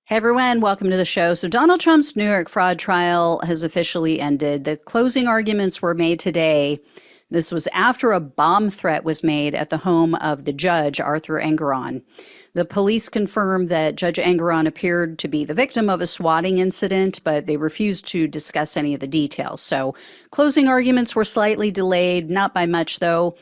Hey everyone, welcome to the show. So Donald Trump's New York fraud trial has officially ended. The closing arguments were made today. This was after a bomb threat was made at the home of the judge, Arthur Engoron. The police confirmed that Judge Engoron appeared to be the victim of a swatting incident, but they refused to discuss any of the details. So closing arguments were slightly delayed, not by much though.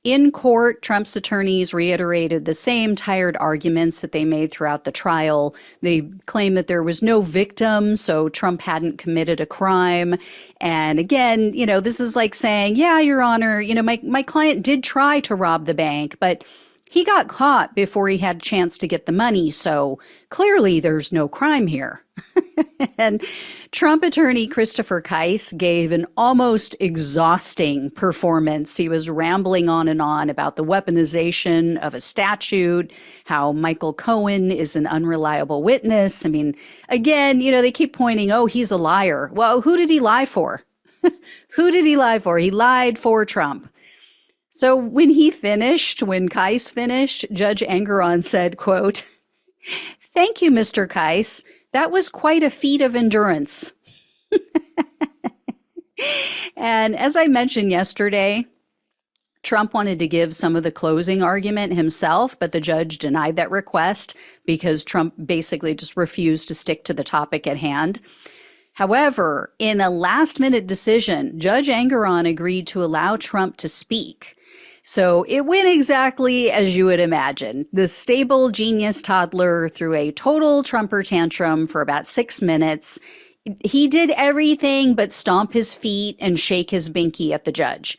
In court, Trump's attorneys reiterated the same tired arguments that they made throughout the trial. They claimed that there was no victim, so Trump hadn't committed a crime. And again, this is like saying, yeah, Your Honor, my client did try to rob the bank, but he got caught before he had a chance to get the money, so clearly there's no crime here. And Trump attorney Christopher Kise gave an almost exhausting performance. He was rambling on and on about the weaponization of a statute, how Michael Cohen is an unreliable witness. I mean, again, they keep pointing, oh, he's a liar. Well, who did he lie for? Who did he lie for? He lied for Trump. So when Kise finished, Judge Engoron said, quote, "Thank you, Mr. Kise. That was quite a feat of endurance." And as I mentioned yesterday, Trump wanted to give some of the closing argument himself, but the judge denied that request because Trump basically just refused to stick to the topic at hand. However, in a last-minute decision, Judge Engoron agreed to allow Trump to speak. So it went exactly as you would imagine. The stable genius toddler threw a total Trumper tantrum for about 6 minutes. He did everything but stomp his feet and shake his binky at the judge.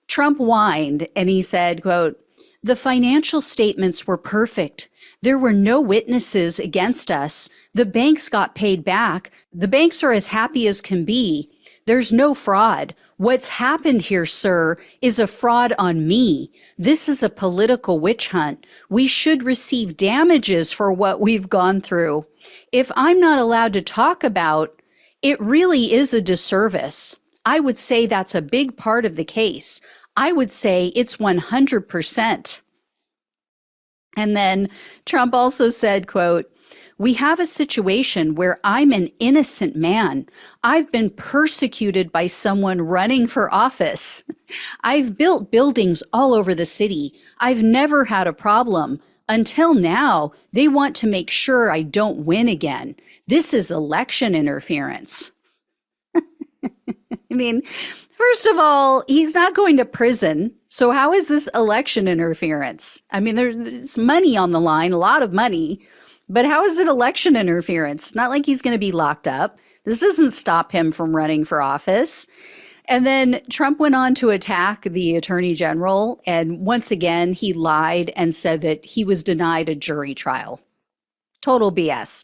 Trump whined and he said, quote, "The financial statements were perfect. There were no witnesses against us. The banks got paid back. The banks are as happy as can be. There's no fraud. What's happened here, sir, is a fraud on me. This is a political witch hunt. We should receive damages for what we've gone through. If I'm not allowed to talk about, it really is a disservice. I would say that's a big part of the case. I would say it's 100%. And then Trump also said, quote, "We have a situation where I'm an innocent man. I've been persecuted by someone running for office. I've built buildings all over the city. I've never had a problem. Until now, they want to make sure I don't win again. This is election interference." I mean, first of all, he's not going to prison. So how is this election interference? I mean, there's money on the line, a lot of money. But how is it election interference? Not like he's going to be locked up. This doesn't stop him from running for office. And then Trump went on to attack the attorney general. And once again, he lied and said that he was denied a jury trial. Total BS.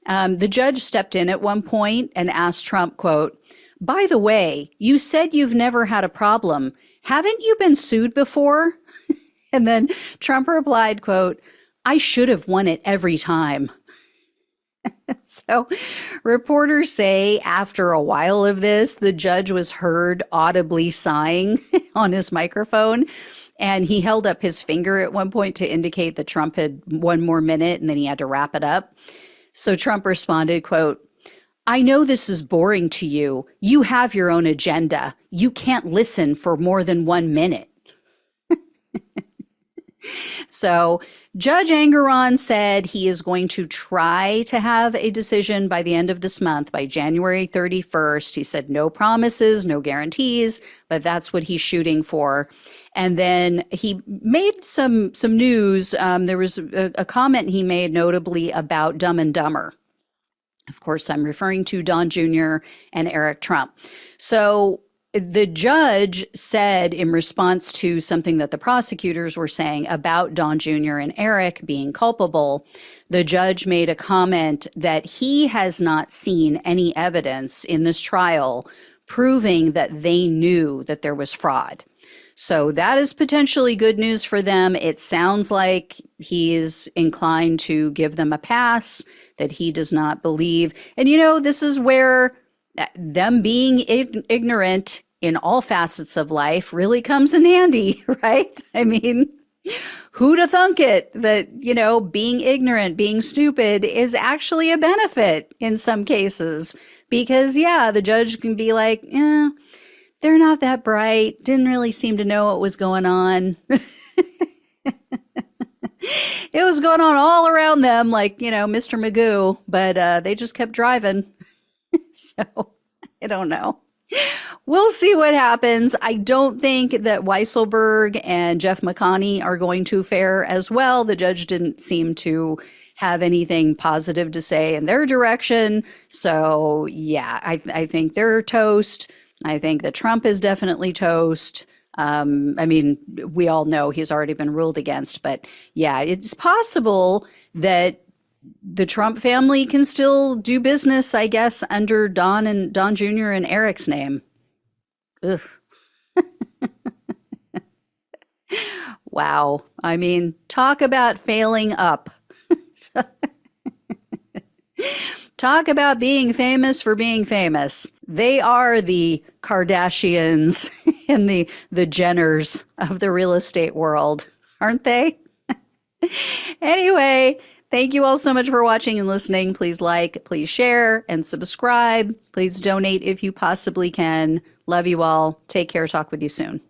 The judge stepped in at one point and asked Trump, quote, "By the way, you said you've never had a problem. Haven't you been sued before?" And then Trump replied, quote, "I should have won it every time." So reporters say after a while of this, the judge was heard audibly sighing on his microphone. And he held up his finger at one point to indicate that Trump had one more minute and then he had to wrap it up. So Trump responded, quote, "I know this is boring to you. You have your own agenda. You can't listen for more than 1 minute." So Judge Engoron said he is going to try to have a decision by the end of this month, by January 31st. He said no promises, no guarantees, but that's what he's shooting for. And then he made some news. There was a comment he made notably about Dumb and Dumber. Of course, I'm referring to Don Jr. and Eric Trump. So the judge said in response to something that the prosecutors were saying about Don Jr. and Eric being culpable, the judge made a comment that he has not seen any evidence in this trial proving that they knew that there was fraud. So that is potentially good news for them. It sounds like he is inclined to give them a pass, that he does not believe. And, this is where them being ignorant in all facets of life really comes in handy, right? I mean, Who'da thunk it that, being ignorant, being stupid is actually a benefit in some cases? Because, yeah, the judge can be like, they're not that bright, didn't really seem to know what was going on. It was going on all around them, like, Mr. Magoo, but they just kept driving. So I don't know. We'll see what happens. I don't think that Weisselberg and Jeff McConney are going to fare as well. The judge didn't seem to have anything positive to say in their direction. So, yeah, I think they're toast. I think that Trump is definitely toast. I mean, we all know he's already been ruled against, but yeah, it's possible that the Trump family can still do business, I guess, under Don Jr. and Eric's name. Ugh. Wow. I mean, talk about failing up. Talk about being famous for being famous. They are the Kardashians and the Jenners of the real estate world, aren't they? Anyway, thank you all so much for watching and listening. Please like, please share, and subscribe. Please donate if you possibly can. Love you all. Take care. Talk with you soon.